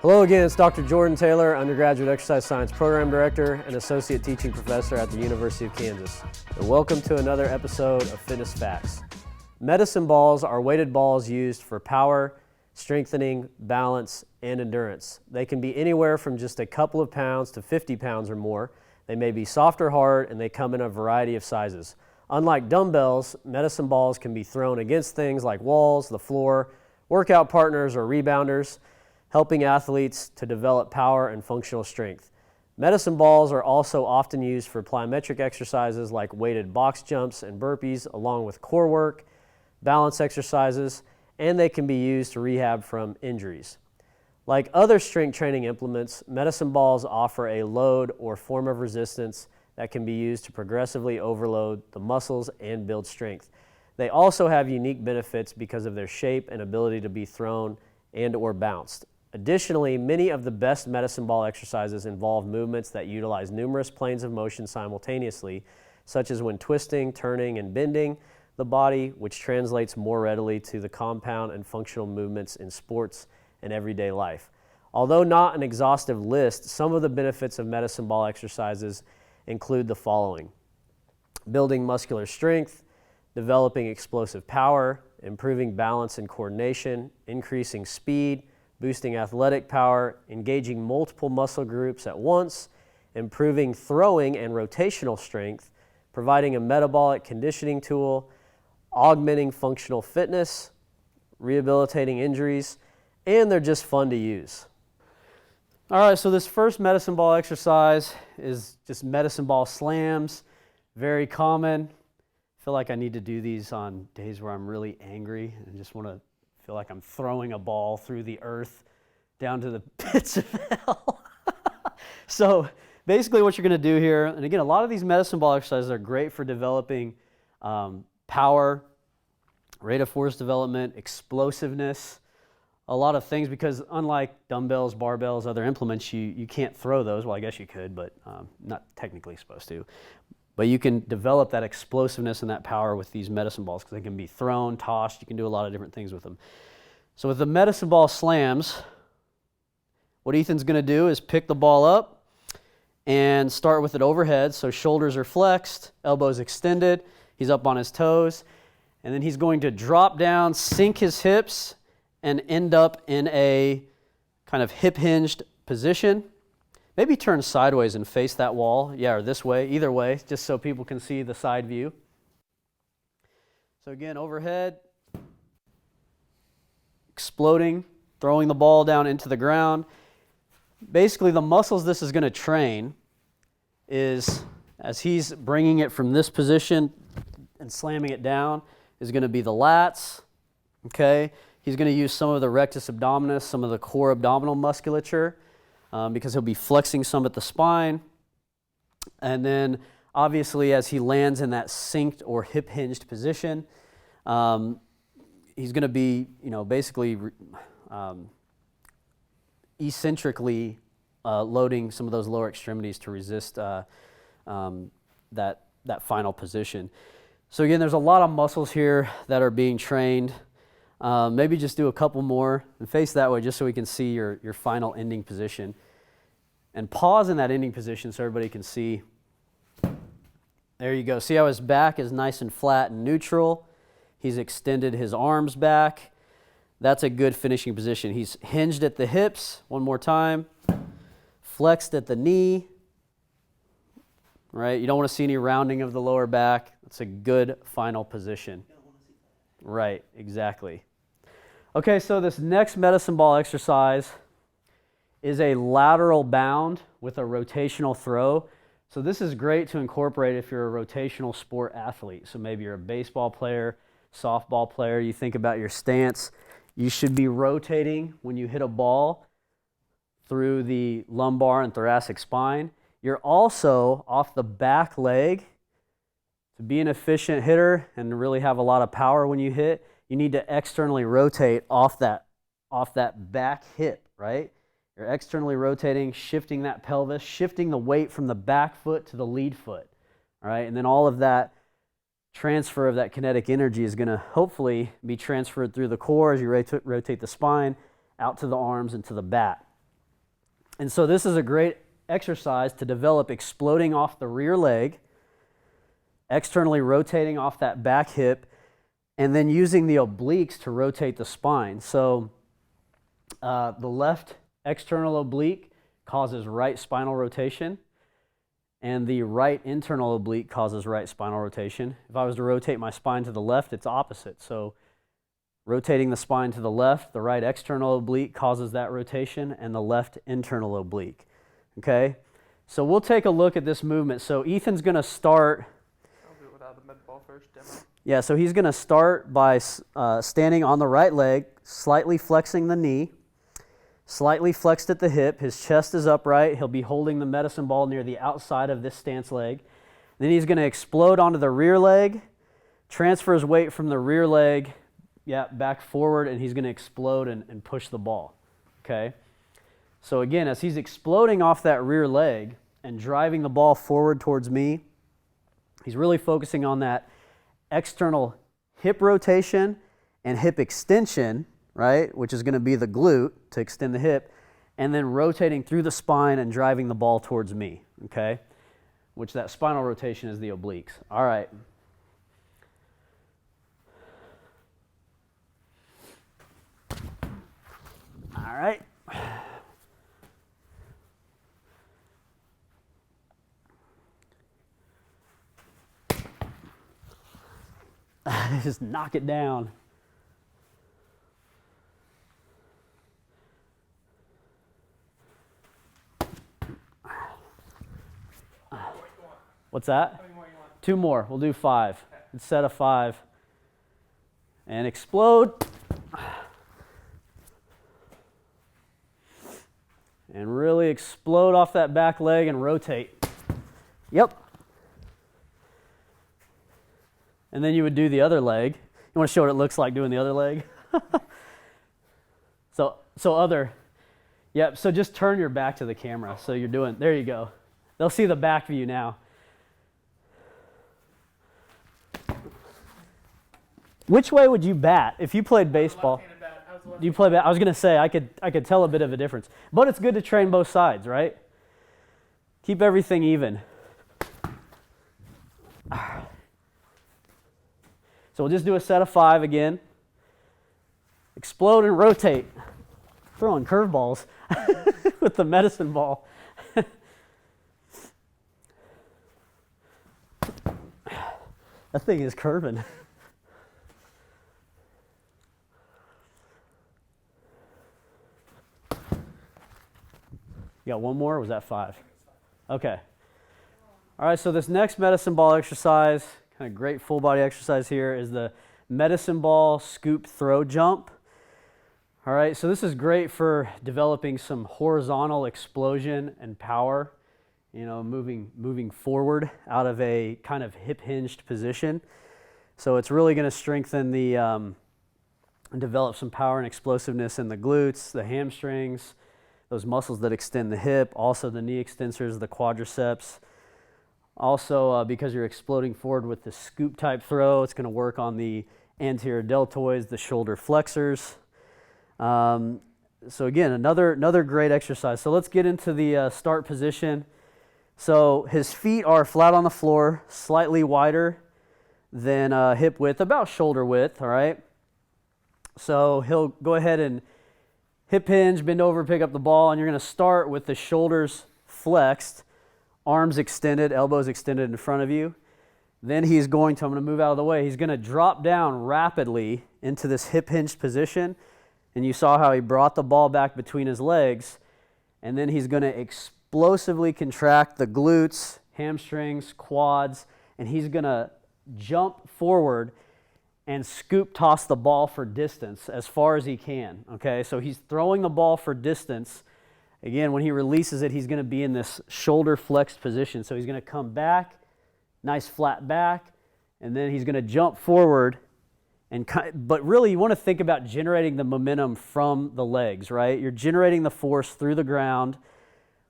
Hello again, it's Dr. Jordan Taylor, Undergraduate Exercise Science Program Director and Associate Teaching Professor at the University of Kansas. And welcome to another episode of Fitness Facts. Medicine balls are weighted balls used for power, strengthening, balance, and endurance. They can be anywhere from just a couple of pounds to 50 pounds or more. They may be soft or hard, and they come in a variety of sizes. Unlike dumbbells, medicine balls can be thrown against things like walls, the floor, workout partners, or rebounders, helping athletes to develop power and functional strength. Medicine balls are also often used for plyometric exercises like weighted box jumps and burpees, along with core work, balance exercises, and they can be used to rehab from injuries. Like other strength training implements, medicine balls offer a load or form of resistance that can be used to progressively overload the muscles and build strength. They also have unique benefits because of their shape and ability to be thrown and or bounced. Additionally, many of the best medicine ball exercises involve movements that utilize numerous planes of motion simultaneously, such as when twisting, turning, and bending the body, which translates more readily to the compound and functional movements in sports and everyday life. Although not an exhaustive list, some of the benefits of medicine ball exercises include the following: building muscular strength, developing explosive power, improving balance and coordination, increasing speed, boosting athletic power, engaging multiple muscle groups at once, improving throwing and rotational strength, providing a metabolic conditioning tool, augmenting functional fitness, rehabilitating injuries, and they're just fun to use. All right, so this first medicine ball exercise is just medicine ball slams, very common. I feel like I need to do these on days where I'm really angry and just want to feel like I'm throwing a ball through the earth down to the pits of hell. So basically what you're going to do here, and again, a lot of these medicine ball exercises are great for developing power, rate of force development, explosiveness, a lot of things, because unlike dumbbells, barbells, other implements, you can't throw those. Well, I guess you could, but not technically supposed to. But you can develop that explosiveness and that power with these medicine balls because they can be thrown, tossed. You can do a lot of different things with them. So with the medicine ball slams, what Ethan's going to do is pick the ball up and start with it overhead. So shoulders are flexed, elbows extended. He's up on his toes. And then he's going to drop down, sink his hips, and end up in a kind of hip-hinged position. Maybe turn sideways and face that wall. Yeah, or this way, either way, just so people can see the side view. So again, overhead, exploding, throwing the ball down into the ground. Basically, the muscles this is going to train is, as he's bringing it from this position and slamming it down, is going to be the lats, okay? He's going to use some of the rectus abdominis, some of the core abdominal musculature, because he'll be flexing some at the spine. And then obviously as he lands in that synced or hip hinged position, he's going to be, basically eccentrically loading some of those lower extremities to resist that final position. So again, there's a lot of muscles here that are being trained. Maybe just do a couple more and face that way just so we can see your final ending position. And pause in that ending position so everybody can see. There you go. See how his back is nice and flat and neutral. He's extended his arms back. That's a good finishing position. He's hinged at the hips. One more time. Flexed at the knee. Right? You don't want to see any rounding of the lower back. That's a good final position. Right, exactly. Okay, so this next medicine ball exercise is a lateral bound with a rotational throw. So this is great to incorporate if you're a rotational sport athlete. So maybe you're a baseball player, softball player, you think about your stance. You should be rotating when you hit a ball through the lumbar and thoracic spine. You're also off the back leg. To be an efficient hitter and really have a lot of power when you hit, you need to externally rotate off that back hip, right? You're externally rotating, shifting that pelvis, shifting the weight from the back foot to the lead foot, all right? And then all of that transfer of that kinetic energy is going to hopefully be transferred through the core as you rotate the spine out to the arms and to the bat. And so this is a great exercise to develop exploding off the rear leg, externally rotating off that back hip, and then using the obliques to rotate the spine. So the left external oblique causes right spinal rotation, and the right internal oblique causes right spinal rotation. If I was to rotate my spine to the left, it's opposite. So rotating the spine to the left, the right external oblique causes that rotation, and the left internal oblique. Okay? So we'll take a look at this movement. So Ethan's going to start. I'll do it without the med ball first, demo. Yeah, so he's going to start by standing on the right leg, slightly flexing the knee, slightly flexed at the hip. His chest is upright. He'll be holding the medicine ball near the outside of this stance leg. Then he's going to explode onto the rear leg, transfer his weight from the rear leg, back forward, and he's going to explode and push the ball. Okay? So again, as he's exploding off that rear leg and driving the ball forward towards me, he's really focusing on that external hip rotation and hip extension, right, which is going to be the glute to extend the hip, and then rotating through the spine and driving the ball towards me, okay, which that spinal rotation is the obliques. All right. All right. Just knock it down. What's that? Two more. We'll do 5. Instead of 5. And explode. And really explode off that back leg and rotate. Yep. And then you would do the other leg. You want to show what it looks like doing the other leg? So other. Yep, so just turn your back to the camera. So you're doing, there you go. They'll see the back view now. Which way would you bat if you played baseball? Do you play bat? I was going to say I could tell a bit of a difference. But it's good to train both sides, right? Keep everything even. So we'll just do a set of 5 again. Explode and rotate. Throwing curveballs with the medicine ball. That thing is curving. You got one more, or was that 5? Okay. All right, so this next medicine ball exercise, kind of great full body exercise here, is the medicine ball scoop throw jump. All right, so this is great for developing some horizontal explosion and power, you know, moving forward out of a kind of hip hinged position. So it's really going to strengthen the and develop some power and explosiveness in the glutes, the hamstrings, those muscles that extend the hip, also the knee extensors, the quadriceps. Also, because you're exploding forward with the scoop type throw, it's going to work on the anterior deltoids, the shoulder flexors. So again, another great exercise. So let's get into the start position. So his feet are flat on the floor, slightly wider than hip width, about shoulder width, all right? So he'll go ahead and hip hinge, bend over, pick up the ball, and you're going to start with the shoulders flexed, arms extended, elbows extended in front of you. Then I'm going to move out of the way, he's going to drop down rapidly into this hip hinged position. And you saw how he brought the ball back between his legs. And then he's going to explosively contract the glutes, hamstrings, quads, and he's going to jump forward and scoop toss the ball for distance as far as he can. Okay, so he's throwing the ball for distance. Again, when he releases it, he's going to be in this shoulder flexed position. So he's going to come back, nice flat back, and then he's going to jump forward. But really, you want to think about generating the momentum from the legs, right? You're generating the force through the ground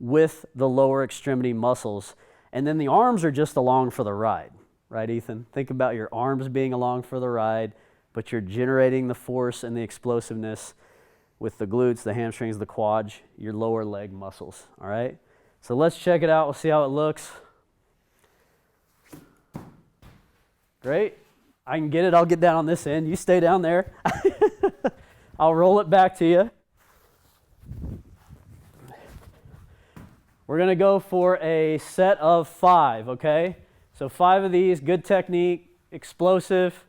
with the lower extremity muscles. And then the arms are just along for the ride, right, Ethan? Think about your arms being along for the ride, but you're generating the force and the explosiveness with the glutes, the hamstrings, the quads, your lower leg muscles, all right? So let's check it out. We'll see how it looks. Great. I can get it. I'll get down on this end. You stay down there. I'll roll it back to you. We're going to go for a set of 5, okay? So 5 of these, good technique, explosive.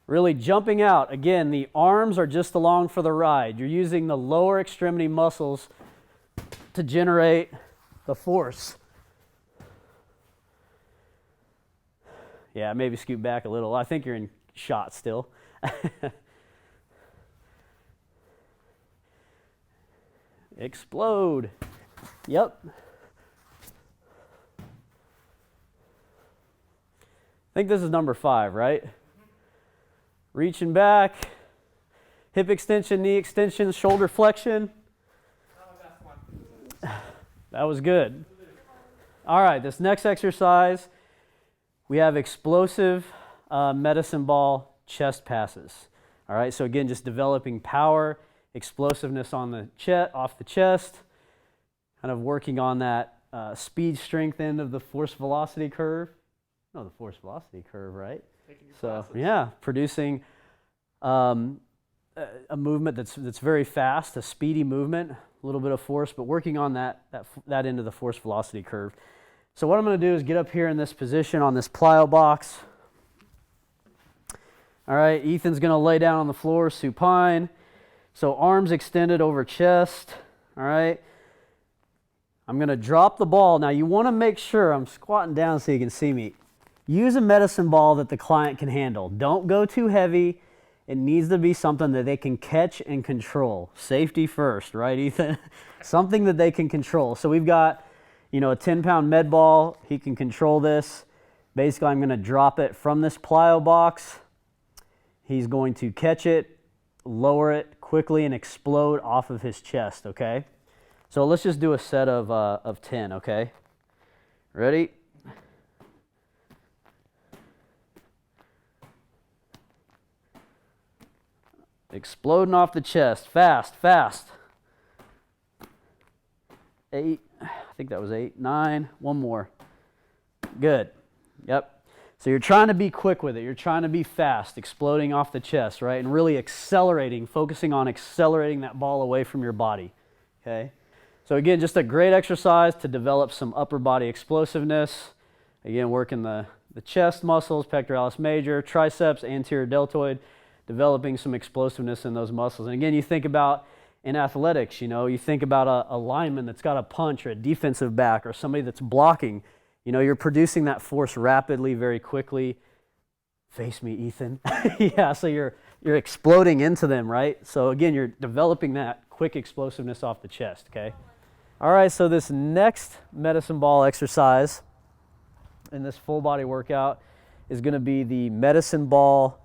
Really jumping out. Again, the arms are just along for the ride. You're using the lower extremity muscles to generate the force. Yeah, maybe scoot back a little. I think you're in shot still. Explode. Yep. I think this is number 5, right? Reaching back, hip extension, knee extension, shoulder flexion. That was good. All right, this next exercise, we have explosive medicine ball chest passes. All right, so again, just developing power, explosiveness on the chest, off the chest, kind of working on that speed strength end of the force velocity curve. No, the force velocity curve, right? So yeah, producing a movement that's very fast, a speedy movement, a little bit of force, but working on that end of the force velocity curve. So what I'm going to do is get up here in this position on this plyo box. All right, Ethan's going to lay down on the floor, supine. So arms extended over chest. All right. I'm going to drop the ball. Now you want to make sure, I'm squatting down so you can see me. Use a medicine ball that the client can handle. Don't go too heavy. It needs to be something that they can catch and control. Safety first, right, Ethan? Something that they can control. So we've got, a 10-pound med ball. He can control this. Basically, I'm going to drop it from this plyo box. He's going to catch it, lower it quickly, and explode off of his chest, okay? So let's just do a set of 10, okay? Ready? Exploding off the chest. Fast, fast. 8. I think that was 8. 9. One more. Good. Yep. So you're trying to be quick with it. You're trying to be fast, exploding off the chest, right? And really accelerating, focusing on accelerating that ball away from your body. Okay? So again, just a great exercise to develop some upper body explosiveness. Again, working the chest muscles, pectoralis major, triceps, anterior deltoid, developing some explosiveness in those muscles. And again, you think about in athletics, you think about a lineman that's got a punch or a defensive back or somebody that's blocking. You're producing that force rapidly, very quickly. Face me, Ethan. Yeah, so you're exploding into them, right? So again, you're developing that quick explosiveness off the chest, okay? All right, so this next medicine ball exercise in this full body workout is going to be the medicine ball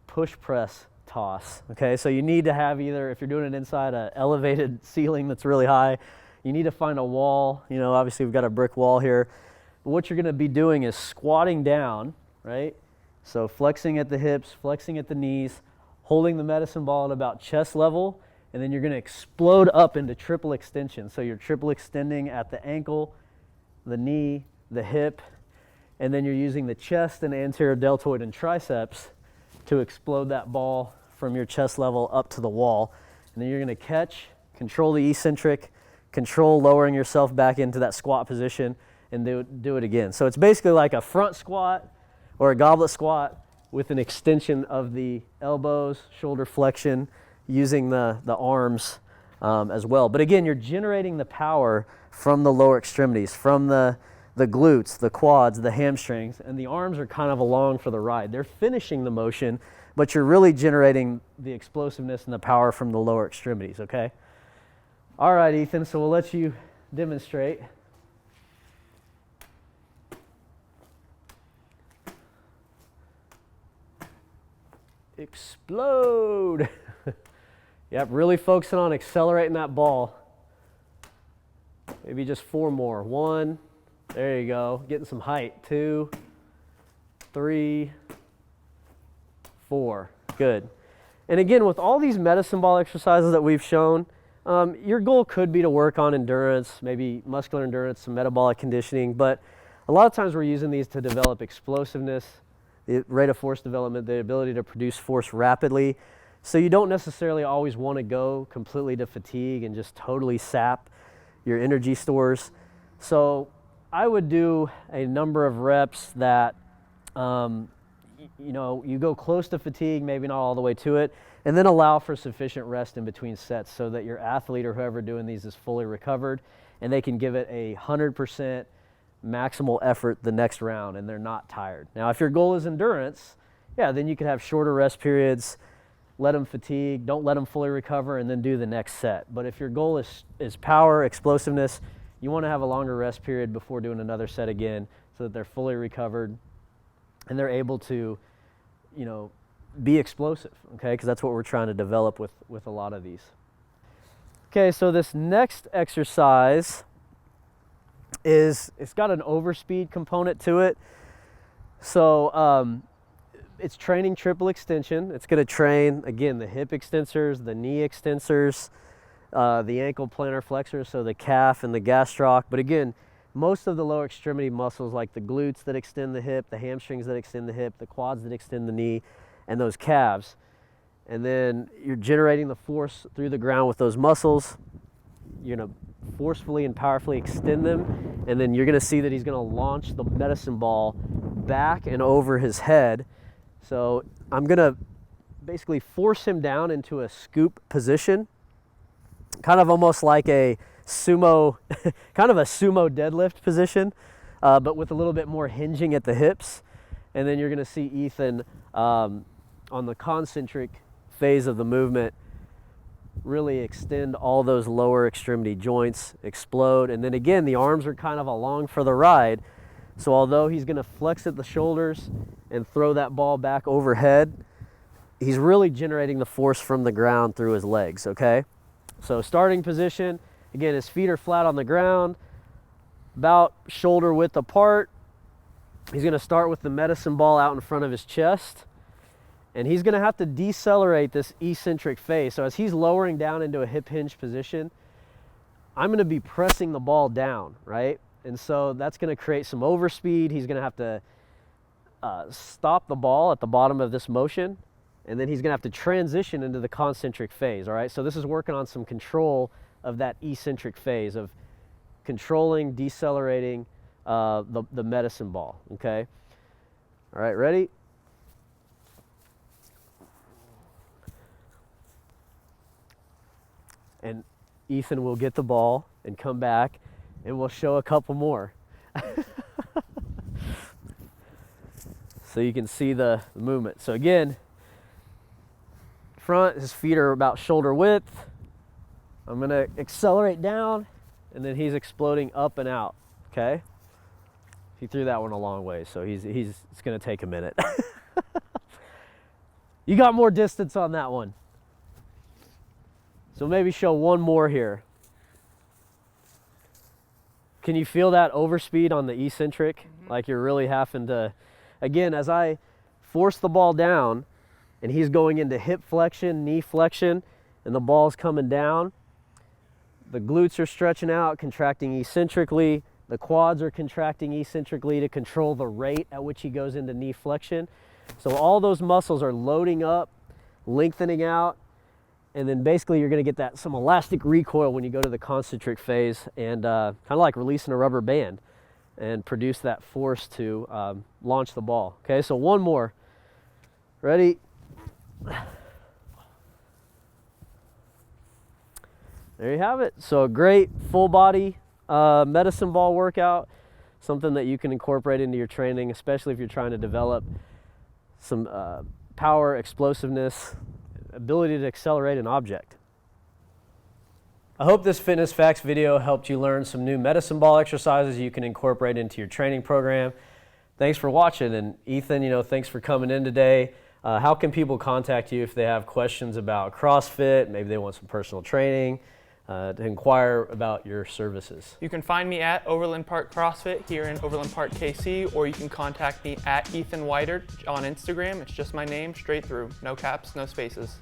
push press toss, okay? So you need to have either, if you're doing it inside an elevated ceiling that's really high, you need to find a wall. Obviously we've got a brick wall here. What you're going to be doing is squatting down, right? So flexing at the hips, flexing at the knees, holding the medicine ball at about chest level, and then you're going to explode up into triple extension. So you're triple extending at the ankle, the knee, the hip, and then you're using the chest and anterior deltoid and triceps to explode that ball from your chest level up to the wall. And then you're going to catch, control the eccentric, control lowering yourself back into that squat position, and do it again. So it's basically like a front squat or a goblet squat with an extension of the elbows, shoulder flexion, using the arms as well. But again, you're generating the power from the lower extremities, from the glutes, the quads, the hamstrings, and the arms are kind of along for the ride. They're finishing the motion, but you're really generating the explosiveness and the power from the lower extremities, okay? All right, Ethan, so we'll let you demonstrate. Explode. Yep, really focusing on accelerating that ball. Maybe just 4 more. 1, There you go. Getting some height. 2, 3, 4. Good. And again, with all these medicine ball exercises that we've shown, your goal could be to work on endurance, maybe muscular endurance, some metabolic conditioning, but a lot of times we're using these to develop explosiveness, the rate of force development, the ability to produce force rapidly. So you don't necessarily always want to go completely to fatigue and just totally sap your energy stores. So I would do a number of reps that you go close to fatigue, maybe not all the way to it, and then allow for sufficient rest in between sets so that your athlete or whoever doing these is fully recovered and they can give it 100% maximal effort the next round and they're not tired. Now, if your goal is endurance, then you can have shorter rest periods, let them fatigue, don't let them fully recover, and then do the next set. But if your goal is power, explosiveness, you want to have a longer rest period before doing another set again so that they're fully recovered and they're able to, be explosive, okay? Because that's what we're trying to develop with a lot of these. Okay, so this next exercise it's got an overspeed component to it. So it's training triple extension. It's going to train, again, the hip extensors, the knee extensors, the ankle plantar flexors, so the calf and the gastroc. But again, most of the lower extremity muscles like the glutes that extend the hip, the hamstrings that extend the hip, the quads that extend the knee, and those calves. And then you're generating the force through the ground with those muscles. You're going to forcefully and powerfully extend them, and then you're going to see that he's going to launch the medicine ball back and over his head. So I'm going to basically force him down into a scoop position, kind of almost like a sumo, kind of a sumo deadlift position, but with a little bit more hinging at the hips. And then you're going to see Ethan on the concentric phase of the movement really extend all those lower extremity joints, explode, and then again the arms are kind of along for the ride. So although he's going to flex at the shoulders and throw that ball back overhead, he's really generating the force from the ground through his legs, okay? So starting position, again, his feet are flat on the ground, about shoulder width apart. He's going to start with the medicine ball out in front of his chest, and he's going to have to decelerate this eccentric phase. So as he's lowering down into a hip hinge position, I'm going to be pressing the ball down, right? And so that's going to create some overspeed. He's going to have to stop the ball at the bottom of this motion, and then he's going to have to transition into the concentric phase, all right? So this is working on some control of that eccentric phase of controlling, decelerating the medicine ball, okay? All right, ready? And Ethan will get the ball and come back, and we'll show a couple more. So you can see the movement. So again, front, his feet are about shoulder width. I'm going to accelerate down, and then he's exploding up and out, okay? He threw that one a long way, so it's going to take a minute. You got more distance on that one. So maybe show one more here. Can you feel that overspeed on the eccentric? Mm-hmm. Like you're really having to, again, as I force the ball down and he's going into hip flexion, knee flexion, and the ball's coming down, the glutes are stretching out, contracting eccentrically. The quads are contracting eccentrically to control the rate at which he goes into knee flexion. So all those muscles are loading up, lengthening out, and then basically you're going to get some elastic recoil when you go to the concentric phase, and kind of like releasing a rubber band and produce that force to launch the ball. Okay, so one more. Ready? There you have it. So a great full body medicine ball workout, something that you can incorporate into your training, especially if you're trying to develop some power, explosiveness, ability to accelerate an object. I hope this Fitness Facts video helped you learn some new medicine ball exercises you can incorporate into your training program. Thanks for watching, and Ethan, thanks for coming in today. How can people contact you if they have questions about CrossFit, maybe they want some personal training, to inquire about your services? You can find me at Overland Park CrossFit here in Overland Park, KC, or you can contact me at Ethan Whiter on Instagram. It's just my name, straight through. No caps, no spaces.